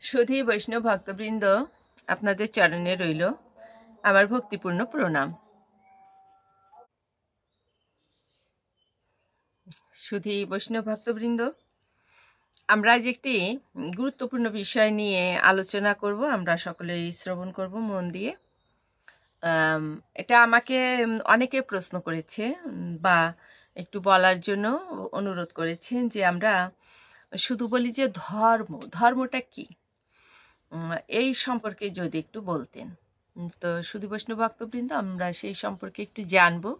সুধী বৈষ্ণব ভক্তবৃন্দ, আপনাদের চরণে রইল আমার ভক্তিপূর্ণ প্রণাম। সুধী বৈষ্ণব ভক্তবৃন্দ, আমরা আজ একটি গুরুত্বপূর্ণ বিষয় নিয়ে আলোচনা করব। আমরা সকলেই শ্রবণ করব মন দিয়ে। এটা আমাকে অনেকে প্রশ্ন করেছে বা একটু বলার জন্য অনুরোধ করেছেন যে আমরা শুধু বলি যে ধর্মটা কি, এই সম্পর্কে যদি একটু বলতেন। তো সুধী বৈষ্ণব ভক্তবৃন্দ, আমরা সেই সম্পর্কে একটু জানবো।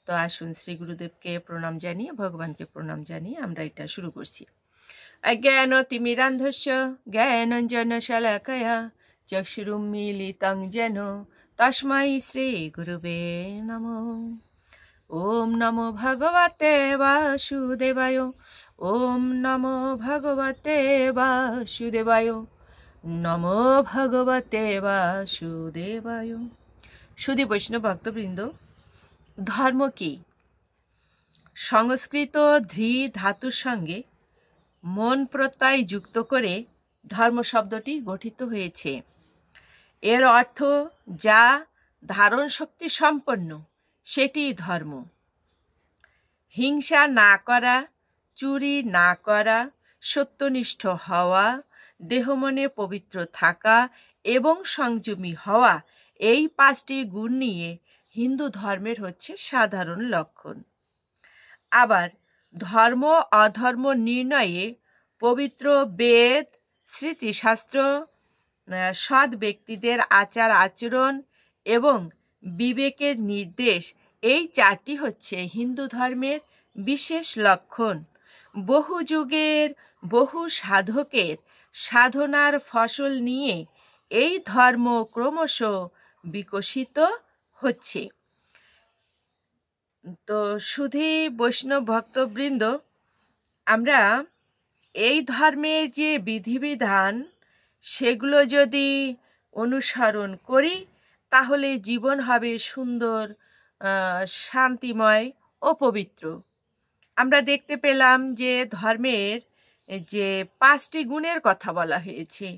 তো আসুন, শ্রী গুরুদেবকে প্রণাম জানিয়ে, ভগবানকে প্রণাম জানিয়ে আমরা এটা শুরু করছি। অজ্ঞান তিমিরান্ধস্য জ্ঞানঞ্জন শালাকয়া চক্ষুরুন্মীলিতং যেন তস্मै শ্রী গুরুবে নমঃ। ওম নমো ভগবতে বাসুদেবায়। ওম নমো ভগবতে বাসুদেবায়। নমো ভগবতে বাসুদেবায়। সুধী বৈষ্ণব ভক্তবৃন্দ, ধর্ম কি? সংস্কৃত ধৃ ধাতুর সঙ্গে মন প্রত্যয় যুক্ত করে ধর্ম শব্দটি গঠিত হয়েছে। এর অর্থ যা ধারণ শক্তি সম্পন্ন, সেটি ধর্ম। হিংসা না করা, চুরি না করা, সত্যনিষ্ঠ হওয়া, দেহ মনে পবিত্র থাকা এবং সংযমী হওয়া, এই 5টি গুণ নিয়ে হিন্দু ধর্মের হচ্ছে সাধারণ লক্ষণ। আবার ধর্ম অধর্ম নির্ণয়ে পবিত্র বেদ, স্মৃতিশাস্ত্র, সৎ ব্যক্তিদের আচার আচরণ এবং বিবেকের নির্দেশ, এই 4টি হচ্ছে হিন্দু ধর্মের বিশেষ লক্ষণ। বহু যুগের বহু সাধকের সাধনার ফসল নিয়ে এই ধর্ম ক্রমশ বিকশিত হচ্ছে। তো সুধী বৈষ্ণব ভক্তবৃন্দ, আমরা এই ধর্মের যে বিধিবিধান, সেগুলো যদি অনুসরণ করি তাহলে জীবন হবে সুন্দর, শান্তিময় ও পবিত্র। আমরা দেখতে পেলাম যে ধর্মের যে 5টি গুণের কথা বলা হয়েছে,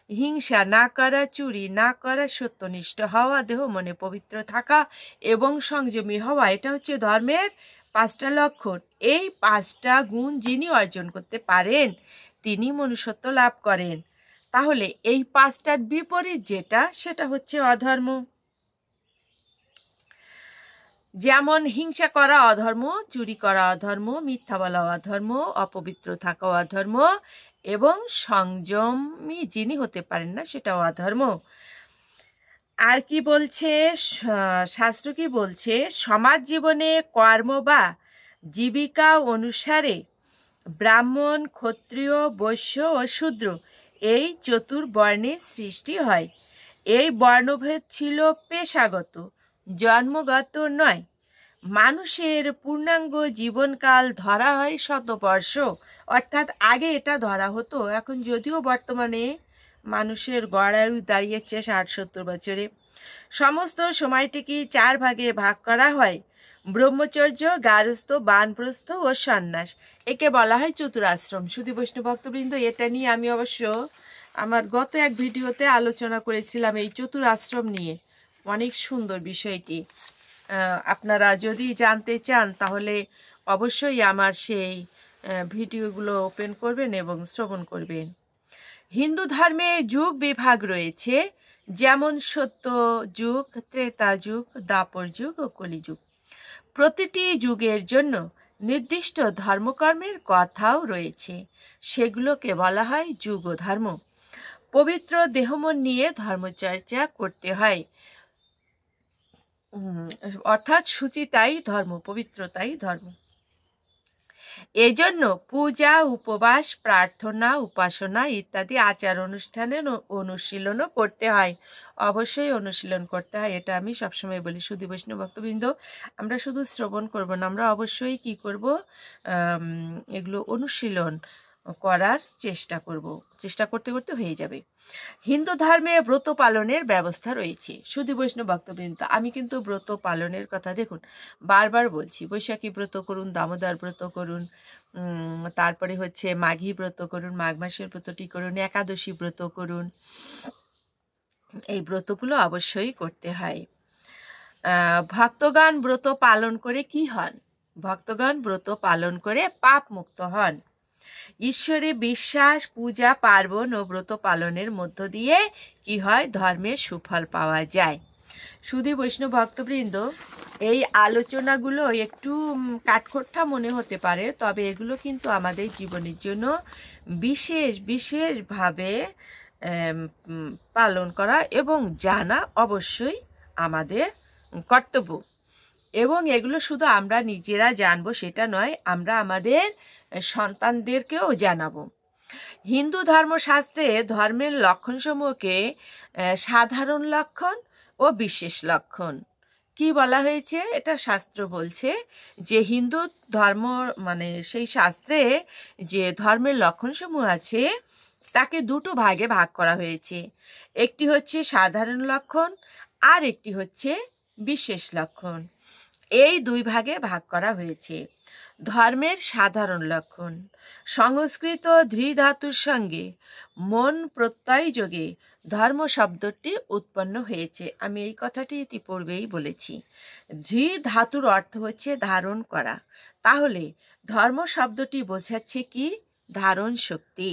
হিংসা না করা, চুরি না করা, সত্যনিষ্ঠ হওয়া, দেহ মনে পবিত্র থাকা এবং সংযমী হওয়া, এটা হচ্ছে ধর্মের 5টা লক্ষণ। এই 5টা গুণ যিনি অর্জন করতে পারেন তিনি মনুষ্যত্ব লাভ করেন। তাহলে এই 5টার বিপরীত যেটা, সেটা হচ্ছে অধর্ম। যেমন হিংসা করা অধর্ম, চুরি করা অধর্ম, মিথ্যা বলা অধর্ম, অপবিত্র থাকা অধর্ম এবং সংযমী যিনি হতে পারেন না, সেটাও অধর্ম। আর কি বলছে শাস্ত্র? কি বলছে? সমাজ জীবনে কর্ম বা জীবিকা অনুসারে ব্রাহ্মণ, ক্ষত্রিয়, বৈশ্য ও শূদ্র, এই 4 বর্ণের সৃষ্টি হয়। এই বর্ণভেদ ছিল পেশাগত, জন্মগত নয়। মানুষের পূর্ণাঙ্গ জীবনকাল ধরা হয় 100 বর্ষ, অর্থাৎ আগে এটা ধরা হতো। এখন যদিও বর্তমানে মানুষের গড় আয়ু দাঁড়িয়েছে 60-70 বছরে। সমস্ত সময়টিকে 4 ভাগে ভাগ করা হয়: ব্রহ্মচর্য, গার্হস্থ্য, বানপ্রস্থ ও সন্ন্যাস। একে বলা হয় চতুরাশ্রম। সুধী বৈষ্ণব ভক্তবৃন্দ, এটা নিয়ে আমি অবশ্য আমার গত এক ভিডিওতে আলোচনা করেছিলাম, এই চতুরাশ্রম নিয়ে। অনেক সুন্দর বিষয়টি। আপনারা যদি জানতে চান তাহলে অবশ্যই আমার সেই ভিডিওগুলো ওপেন করবেন এবং শ্রবণ করবেন। হিন্দু ধর্মে যুগ বিভাগ রয়েছে, যেমন সত্য যুগ, ত্রেতা যুগ, দ্বাপর যুগ ও কলিযুগ। প্রতিটি যুগের জন্য নির্দিষ্ট ধর্মকর্মের কথাও রয়েছে, সেগুলোকে বলা হয় যুগ ধর্ম। পবিত্র দেহমন নিয়ে ধর্মচর্চা করতে হয়, অর্থাৎ শুচিতাই ধর্ম, পবিত্রতাই ধর্ম। এজন্য পূজা, উপবাস, প্রার্থনা, উপাসনা ইত্যাদি আচার অনুষ্ঠানের অনুশীলনও করতে হয়। অবশ্যই অনুশীলন করতে হয়, এটা আমি সবসময় বলি। সুধী বৈষ্ণব ভক্তবৃন্দ, আমরা শুধু শ্রবণ করব না, আমরা অবশ্যই কি করব, এগুলো অনুশীলন করার চেষ্টা করব। চেষ্টা করতে করতে হয়ে যাবে। হিন্দু ধর্মে ব্রত পালনের ব্যবস্থা রয়েছে। সুধী বৈষ্ণব ভক্তবৃন্দ, আমি কিন্তু ব্রত পালনের কথা দেখুন বারবার বলছি। বৈশাখী ব্রত করুন, দামোদর ব্রত করুন, তারপরে হচ্ছে মাঘী ব্রত করুন, মাঘ মাসের ব্রতটি করুন, একাদশী ব্রত করুন। এই ব্রতগুলো অবশ্যই করতে হয়। ভক্তগণ ব্রত পালন করে কি হন? ভক্তগণ ব্রত পালন করে পাপ মুক্ত হন। ঈশ্বরে বিশ্বাস, পূজা, পার্বণ ও ব্রত পালনের মধ্য দিয়ে কি হয়? ধর্মের সুফল পাওয়া যায়। সুধী বৈষ্ণব ভক্তবৃন্দ, এই আলোচনাগুলো একটু কাঠখোট্টা মনে হতে পারে, তবে এগুলো কিন্তু আমাদের জীবনের জন্য বিশেষভাবে পালন করা এবং জানা অবশ্যই আমাদের কর্তব্য। এবং এগুলো শুধু আমরা নিজেরা জানবো সেটা নয়, আমরা আমাদের সন্তানদেরকেও জানাবো। হিন্দু ধর্মশাস্ত্রে ধর্মের লক্ষণসমূহকে সাধারণ লক্ষণ ও বিশেষ লক্ষণ কি বলা হয়েছে? এটা শাস্ত্র বলছে যে হিন্দু ধর্ম মানে সেই শাস্ত্রে যে ধর্মের লক্ষণসমূহ আছে তাকে দুটো ভাগে ভাগ করা হয়েছে। একটি হচ্ছে সাধারণ লক্ষণ আর একটি হচ্ছে বিশেষ লক্ষণ। এই দুই ভাগে ভাগ করা হয়েছে। ধর্মের সাধারণ লক্ষণ: সংস্কৃত ধৃ ধাতুর সঙ্গে মন প্রত্যয় যোগে ধর্ম শব্দটি উৎপন্ন হয়েছে। আমি এই কথাটি ইতিপূর্বেই বলেছি। ধৃ ধাতুর অর্থ হচ্ছে ধারণ করা। তাহলে ধর্ম শব্দটি বোঝাচ্ছে কি? ধারণ শক্তি।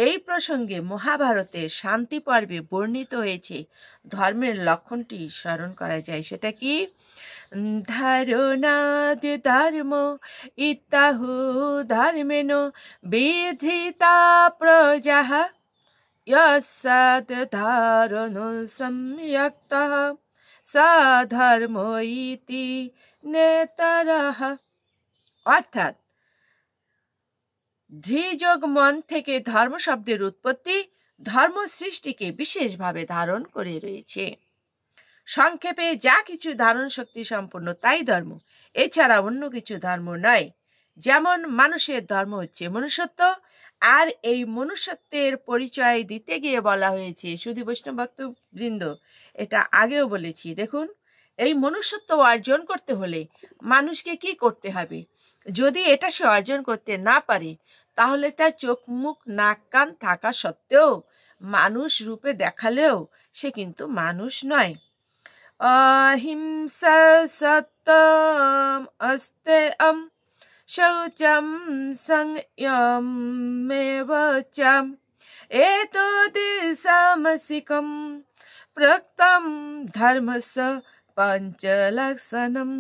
এই প্রসঙ্গে মহাভারতের শান্তি পর্বে বর্ণিত হয়েছে ধর্মের লক্ষণটি স্মরণ করা যায়। সেটা কি? ধারণাদ ধর্ম ইত্যাহু ধর্মেন বিধিতা প্রজাঃ यस्यात् धारणो सम्यक्तः सा ধর্ম ইতি নেতরঃ। অর্থাৎ ধৃযোগ মন থেকে ধর্ম শব্দের উৎপত্তি ধর্ম সৃষ্টিকে বিশেষভাবে ধারণ করে রয়েছে। সংক্ষেপে যা কিছু ধারণ শক্তি সম্পন্ন তাই ধর্ম, এছাড়া অন্য কিছু ধর্ম নয়। যেমন মানুষের ধর্ম হচ্ছে মনুষ্যত্ব, আর এই মনুষ্যত্বের পরিচয় দিতে গিয়ে বলা হয়েছে, সুধী বৈষ্ণব ভক্তবৃন্দ এটা আগেও বলেছি, দেখুন এই মনুষ্যত্ব অর্জন করতে হলে মানুষকে কি করতে হবে? যদি এটা সে অর্জন করতে না পারে তাহলে তার চোখ মুখ নাক কান থাকা সত্ত্বেও মানুষ রূপে দেখালেও সে কিন্তু মানুষ নয়। অহিংসা সত্যম অস্তেয়ম শৌচম সংযমেব চ এতদ্ প্রক্তম ধর্মস্য পঞ্চলক্ষণম।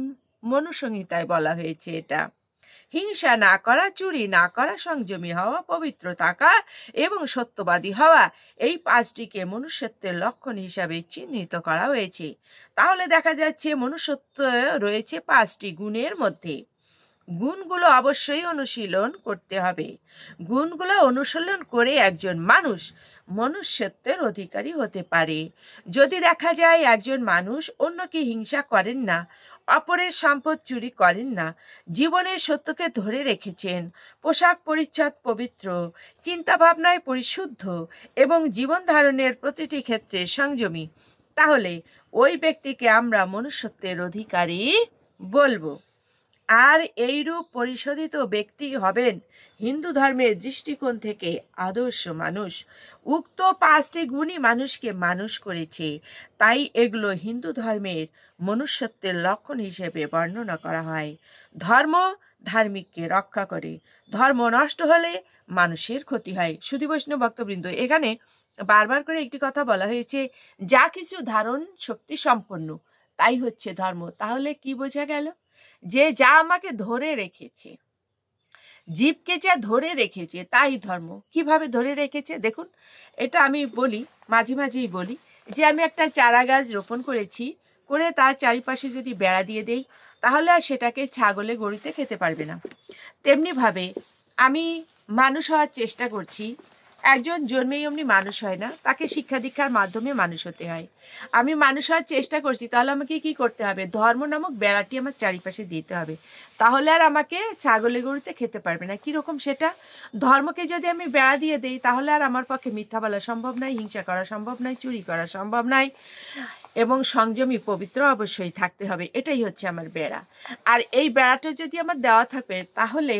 মনুসংহিতায় বলা হয়েছে এটা। হিংসা না করা, চুরি না করা, সংযমী হওয়া, পবিত্র থাকা এবং সত্যবাদী হওয়া, এই পাঁচটিকে মনুষ্যত্বের লক্ষণ হিসাবে চিহ্নিত করা হয়েছে। তাহলে দেখা যাচ্ছে মনুষ্যত্ব রয়েছে পাঁচটি গুণের মধ্যে। গুণগুলো অবশ্যই অনুশীলন করতে হবে। গুণগুলো অনুশীলন করে একজন মানুষ মনুষ্যত্বের অধিকারী হতে পারে। যদি দেখা যায় একজন মানুষ অন্যকে হিংসা করেন না, অপরের সম্পদ চুরি করেন না, জীবনের সত্যকে ধরে রেখেছেন, পোশাক পরিচ্ছদ পবিত্র, চিন্তাভাবনায় পরিশুদ্ধ এবং জীবন ধারণের প্রতিটি ক্ষেত্রে সংযমী, তাহলে ওই ব্যক্তিকে আমরা মনুষ্যত্বের অধিকারী বলবো। আর এইরূপ পরিশোধিত ব্যক্তি হবেন হিন্দু ধর্মের দৃষ্টিকোণ থেকে আদর্শ মানুষ। উক্ত পাঁচটি গুণই মানুষকে মানুষ করেছে, তাই এগুলো হিন্দু ধর্মের মনুষ্যত্বের লক্ষণ হিসেবে বর্ণনা করা হয়। ধর্ম ধার্মিককে রক্ষা করে, ধর্ম নষ্ট হলে মানুষের ক্ষতি হয়। সুধী বৈষ্ণব ভক্তবৃন্দ, এখানে বারবার করে একটি কথা বলা হয়েছে, যা কিছু ধারণ শক্তি সম্পন্ন তাই হচ্ছে ধর্ম। তাহলে কি বোঝা গেল? যে যা আমাকে ধরে রেখেছে, জীবকে যা ধরে রেখেছে তাই ধর্ম। কিভাবে ধরে রেখেছে দেখুন, এটা আমি বলি, মাঝে মাঝেই বলি যে আমি একটা চারা গাছ রোপণ করেছি, করে তার চারিপাশে যদি বেড়া দিয়ে দেই তাহলে আর সেটাকে ছাগলে গরুতে খেতে পারবে না। তেমনিভাবে আমি মানুষ হওয়ার চেষ্টা করছি। একজন জন্মেই অমনি মানুষ হয় না, তাকে শিক্ষা দীক্ষার মাধ্যমে মানুষ হতে হয়। আমি মানুষ হওয়ার চেষ্টা করছি, তাহলে আমাকে কি করতে হবে? ধর্ম নামক বেড়াটি আমার চারিপাশে দিতে হবে, তাহলে আর আমাকে ছাগলে গরুতে খেতে পারবে না। কীরকম সেটা? ধর্মকে যদি আমি বেড়া দিয়ে দেই তাহলে আর আমার পক্ষে মিথ্যা বলা সম্ভব নয়, হিংসা করা সম্ভব নয়, চুরি করা সম্ভব নয়, এবং সংযমী পবিত্র অবশ্যই থাকতে হবে। এটাই হচ্ছে আমার বেড়া। আর এই বেড়াটা যদি আমার দেওয়া থাকে তাহলে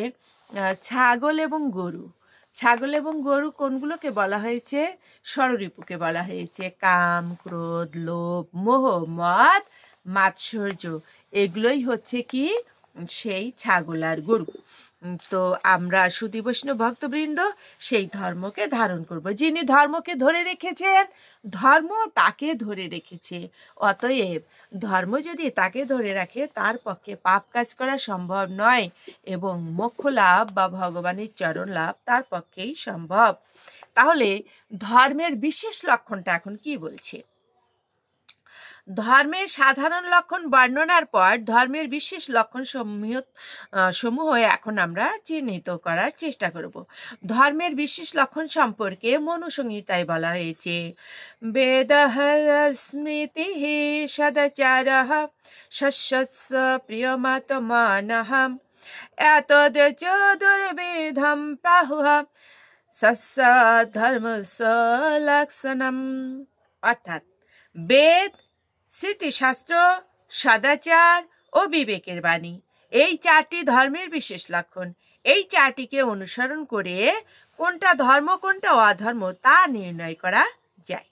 ছাগল এবং গরু, ছাগল এবং গরু কোনগুলোকে বলা হয়েছে? ষড়রিপুকে বলা হয়েছে। কাম, ক্রোধ, লোভ, মোহ, মদ, মাৎসর্য, এগুলোই হচ্ছে কি সেই ছাগল আর গরু। তো আমরা সুধী বৈষ্ণব ভক্তবৃন্দ সেই ধর্মকে ধারণ করব। যিনি ধর্মকে ধরে রেখেছেন, ধর্ম তাকে ধরে রেখেছে। অতএব ধর্ম যদি তাকে ধরে রাখে, তার পক্ষে পাপ কাজ করা সম্ভব নয় এবং মোক্ষ লাভ বা ভগবানের চরণ লাভ তার পক্ষেই সম্ভব। তাহলে ধর্মের বিশেষ লক্ষণটা এখন কি বলছে? ধর্মের সাধারণ লক্ষণ বর্ণনার পর ধর্মের বিশেষ লক্ষণ সমূহ এখন আমরা চিহ্নিত করার চেষ্টা করব। ধর্মের বিশেষ লক্ষণ সম্পর্কে মনুসংহিতায় বলা হয়েছে, বেদঃ স্মৃতি সদাচারঃ শস্যস্য প্রিয়মাত্মানঃ এতদ চ দুর্বিধম প্রাহুঃ সস্য ধর্মস্য লক্ষণম। অর্থাৎ বেদ, স্মৃতিশাস্ত্র, সদাচার ও বিবেকের বাণী, এই চারটি ধর্মের বিশেষ লক্ষণ। এই চারটিকে অনুসরণ করে কোনটা ধর্ম কোনটা অধর্ম তা নির্ণয় করা যায়।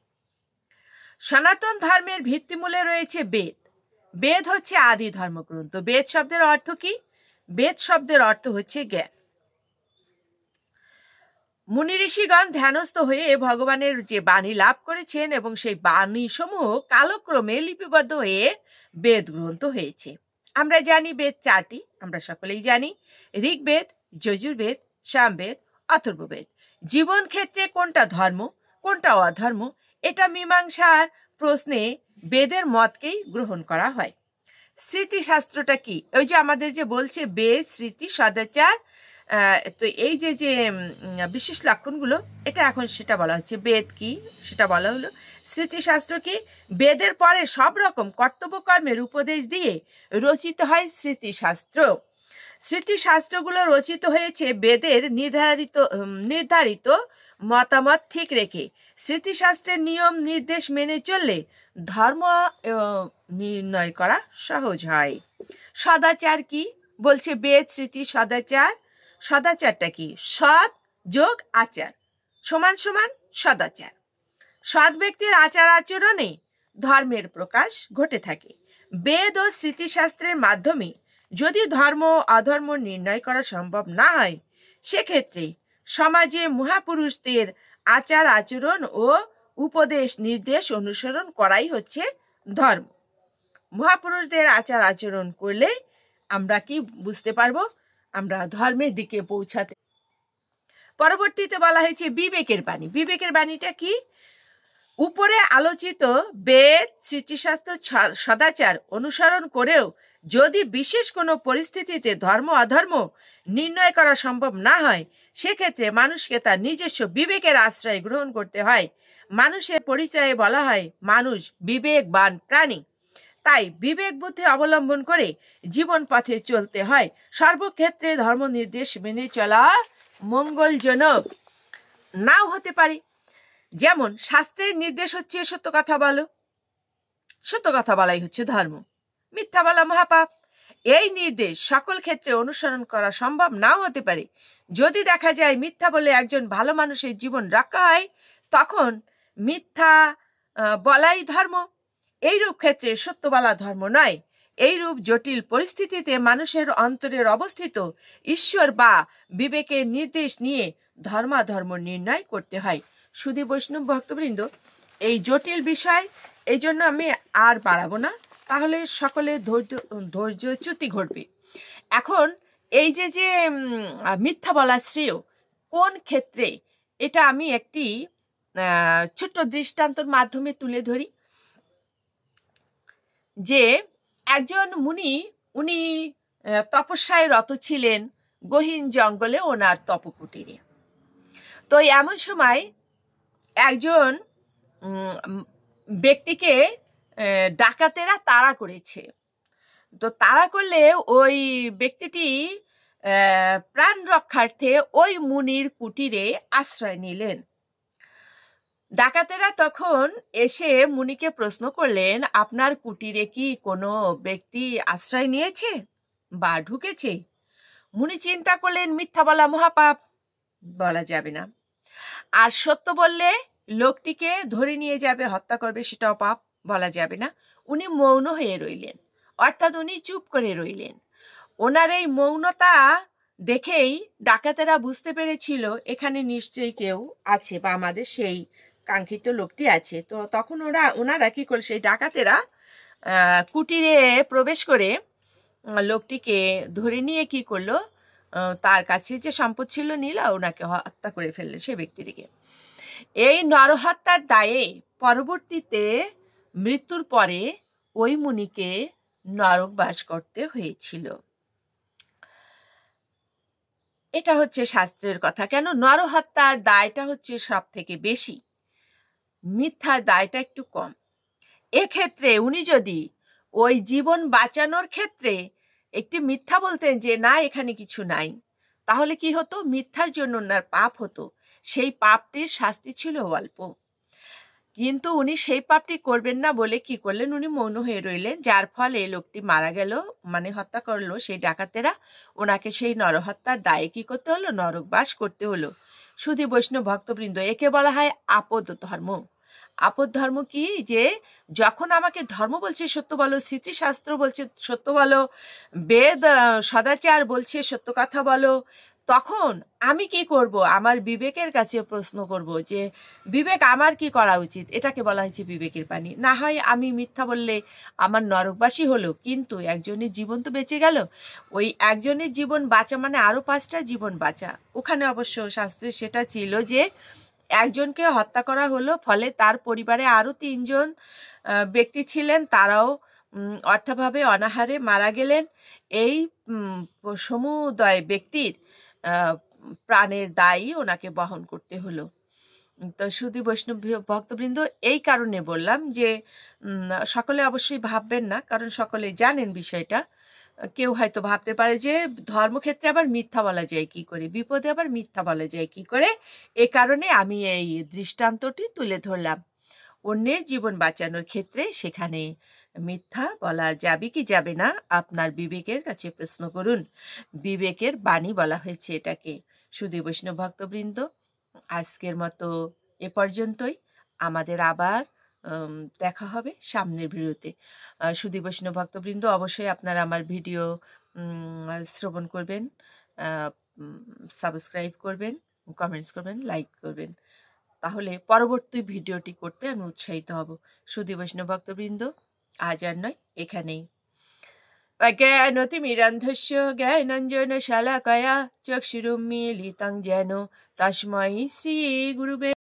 সনাতন ধর্মের ভিত্তিমূলে রয়েছে বেদ। বেদ হচ্ছে আদি ধর্মগ্রন্থ। বেদ শব্দের অর্থ কি? বেদ শব্দের অর্থ হচ্ছে জ্ঞান। মুনি ঋষিগণ ধ্যানস্থ হয়ে ভগবানের যে বাণী লাভ করেছেন এবং সেই বাণী সমূহ কালক্রমে লিপিবদ্ধ হয়ে বেদ গ্রন্থ হয়েছে। আমরা জানি বেদ চারটি, আমরা সকলেই জানি, ঋগ্বেদ, যজুর্বেদ, সামবেদ, অথর্ববেদ। জীবন ক্ষেত্রে কোনটা ধর্ম কোনটা অধর্ম এটা মীমাংসার প্রশ্নে বেদের মতকেই গ্রহণ করা হয়। স্মৃতিশাস্ত্রটা কি? ওই যে আমাদের যে বলছে বেদ, স্মৃতি, সদাচার, তো এই যে যে বিশেষ লক্ষণগুলো, এটা এখন সেটা বলা হচ্ছে। বেদ কি সেটা বলা হলো। স্মৃতিশাস্ত্র কি? বেদের পরে সব রকম কর্তব্য কর্মের উপদেশ দিয়ে রচিত হয় স্মৃতিশাস্ত্র। স্মৃতিশাস্ত্রগুলো রচিত হয়েছে বেদের নির্ধারিত মতামত ঠিক রেখে। স্মৃতিশাস্ত্রের নিয়ম নির্দেশ মেনে চললে ধর্ম নির্ণয় করা সহজ হয়। সদাচার কি? বলছে বেদ, স্মৃতি, সদাচার। সদাচারটা কি? সৎ যোগ আচার সমান সমান সদাচার। সৎ ব্যক্তির আচার আচরণে ধর্মের প্রকাশ ঘটে থাকে। বেদ ও স্মৃতিশাস্ত্রের মাধ্যমে যদি ধর্ম অধর্ম নির্ণয় করা সম্ভব না হয়, সেক্ষেত্রে সমাজে মহাপুরুষদের আচার আচরণ ও উপদেশ নির্দেশ অনুসরণ করাই হচ্ছে ধর্ম। মহাপুরুষদের আচার আচরণ করলে আমরা কি বুঝতে পারবো? আমরা ধর্মের দিকে পৌঁছাতে। পরবর্তীতে বলা হয়েছে বিবেকের বাণী। বিবেকের বাণীটা কি? উপরে আলোচিত বেদ, স্মৃতিশাস্ত্র, সদাচার অনুসরণ করেও যদি বিশেষ কোনো পরিস্থিতিতে ধর্ম অধর্ম নির্ণয় করা সম্ভব না হয়, সেক্ষেত্রে মানুষকে তার নিজস্ব বিবেকের আশ্রয় গ্রহণ করতে হয়। মানুষের পরিচয়ে বলা হয় মানুষ বিবেকবান প্রাণী। তাই বিবেক বুদ্ধি অবলম্বন করে জীবন পথে চলতে হয়। সর্বক্ষেত্রে ধর্ম নির্দেশ মেনে চলা মঙ্গলজনক নাও হতে পারে। যেমন শাস্ত্রের নির্দেশ হচ্ছে সত্য কথা বলো, সত্য কথা বলাই হচ্ছে ধর্ম, মিথ্যা বলা মহাপাপ। এই নির্দেশ সকল ক্ষেত্রে অনুসরণ করা সম্ভব নাও হতে পারে। যদি দেখা যায় মিথ্যা বলে একজন ভালো মানুষের জীবন রক্ষা হয়, তখন মিথ্যা বলাই ধর্ম। এইরূপ ক্ষেত্রে সত্য বলা ধর্ম নয়। এইরূপ জটিল পরিস্থিতিতে মানুষের অন্তরের অবস্থিত ঈশ্বর বা বিবেকের নির্দেশ নিয়ে ধর্মাধর্ম নির্ণয় করতে হয়। সুধী বৈষ্ণব ভক্তবৃন্দ, এই জটিল বিষয়, এই জন্য আমি আর বাড়াবো না, তাহলে সকলে ধৈর্যচ্যুতি ঘটবে। এখন এই যে যে মিথ্যা বলা শ্রেয় কোন ক্ষেত্রে, এটা আমি একটি ছোট্ট দৃষ্টান্তর মাধ্যমে তুলে ধরি। যে একজন মুনি, উনি তপস্যায় রত ছিলেন গহীন জঙ্গলে ওনার তপকুটিরে। তো এমন সময় একজন ব্যক্তিকে ডাকাতেরা তাড়া করেছে। তো তাড়া করলে ওই ব্যক্তিটি প্রাণ রক্ষার্থে ওই মুনির কুটিরে আশ্রয় নিলেন। ডাকাতেরা তখন এসে মুনিকে প্রশ্ন করলেন, আপনার কুটিরে কি কোনো ব্যক্তি আশ্রয় নিয়েছে বা ঢুকেছে? মুনি চিন্তা করলেন, মিথ্যা বলা মহাপাপ, বলা যাবে না। আর সত্য বললে লোকটিকে ধরে নিয়ে যাবে, হত্যা করবে, সেটাও পাপ, বলা যাবে না। উনি মৌন হয়ে রইলেন, অর্থাৎ উনি চুপ করে রইলেন। ওনার এই মৌনতা দেখেই ডাকাতেরা বুঝতে পেরেছিল এখানে নিশ্চয়ই কেউ আছে বা আমাদের সেই কাঙ্ক্ষিত লোকটি আছে। তো তখন ওনারা কি করল, সেই ডাকাতেরা কুটিরে প্রবেশ করে লোকটিকে ধরে নিয়ে কি করলো, তার কাছে যে সম্পদ ছিল নিল, ওনাকে হত্যা করে ফেললেন, সে ব্যক্তিটিকে। এই নরহত্যার দায়ে পরবর্তীতে মৃত্যুর পরে ওই মুনিকে নরকবাস করতে হয়েছিল। এটা হচ্ছে শাস্ত্রের কথা। কেন? নরহত্যার দায়টা হচ্ছে সব থেকে বেশি, মিথ্যার দায়টা একটু কম। এক্ষেত্রে উনি যদি ওই জীবন বাঁচানোর ক্ষেত্রে একটি মিথ্যা বলতেন যে না এখানে কিছু নাই, তাহলে কি হতো? মিথ্যার জন্য ওনার পাপ হতো, সেই পাপটির শাস্তি ছিল অল্প। কিন্তু উনি সেই পাপটি করবেন না বলে কি করলেন, উনি মৌন হয়ে রইলেন, যার ফলে লোকটি মারা গেল, মানে হত্যা করলো সেই ডাকাতেরা। ওনাকে সেই নরহত্যার দায়ে কি করতে হলো? নরকবাস করতে হলো। শুধু বৈষ্ণব ভক্তবৃন্দ, একে বলা হয় আপদ ধর্ম। আপদ ধর্ম কি? যে যখন আমাকে ধর্ম বলছে সত্য বলো, স্মৃতিশাস্ত্র বলছে সত্য বলো, বেদ সদাচার বলছে সত্য কথা বলো, তখন আমি কি করব? আমার বিবেকের কাছে প্রশ্ন করব যে বিবেক আমার কি করা উচিত। এটাকে বলা হয়েছে বিবেকের বাণী। না হয় আমি মিথ্যা বললে আমার নরকবাসী হলো, কিন্তু একজনের জীবন তো বেঁচে গেল। ওই একজনের জীবন বাঁচা মানে আরো 5টা জীবন বাঁচা। ওখানে অবশ্য শাস্ত্রে সেটা ছিল যে একজনকে হত্যা করা হলো, ফলে তার পরিবারে আরো 3জন ব্যক্তি ছিলেন, তারাও অর্থাভাবে অনাহারে মারা গেলেন। এই সমুদয় ব্যক্তির প্রাণের দায়ী ওনাকে বহন করতে হলো। তো শুধু বৈষ্ণব ভক্তবৃন্দ, এই কারণে বললাম যে সকলে অবশ্যই ভাববেন না, কারণ সকলে জানেন বিষয়টা। কেউ হয়তো ভাবতে পারে যে ধর্মক্ষেত্রে আবার মিথ্যা বলা যায় কি করে, বিপদে আবার মিথ্যা বলা যায় কি করে। এ কারণে আমি এই দৃষ্টান্তটি তুলে ধরলাম। অন্যের জীবন বাঁচানোর ক্ষেত্রে সেখানে মিথ্যা বলা যাবে কি যাবে না, আপনার বিবেকের কাছে প্রশ্ন করুন। বিবেকের বাণী বলা হয়েছে এটাকে। শুধু বৈষ্ণব ভক্তবৃন্দ, আজকের মতো এ পর্যন্তই। আমাদের আবার দেখা হবে সামনের ভিডিওতে। শুধু বৈষ্ণব ভক্তবৃন্দ, অবশ্যই আপনারা আমার ভিডিও শ্রবণ করবেন, সাবস্ক্রাইব করবেন, কমেন্টস করবেন, লাইক করবেন, তাহলে পরবর্তী ভিডিওটি করতে আমি উৎসাহিত হব। শুধু বৈষ্ণব ভক্তবৃন্দ, আজ আর নয়, এখানেই। জ্ঞানতিমিরান্ধস্য জ্ঞানাঞ্জন শালাকায়া চক্ষুরুন্মীলিতং যেন তস্मै শ্রী গুরুবে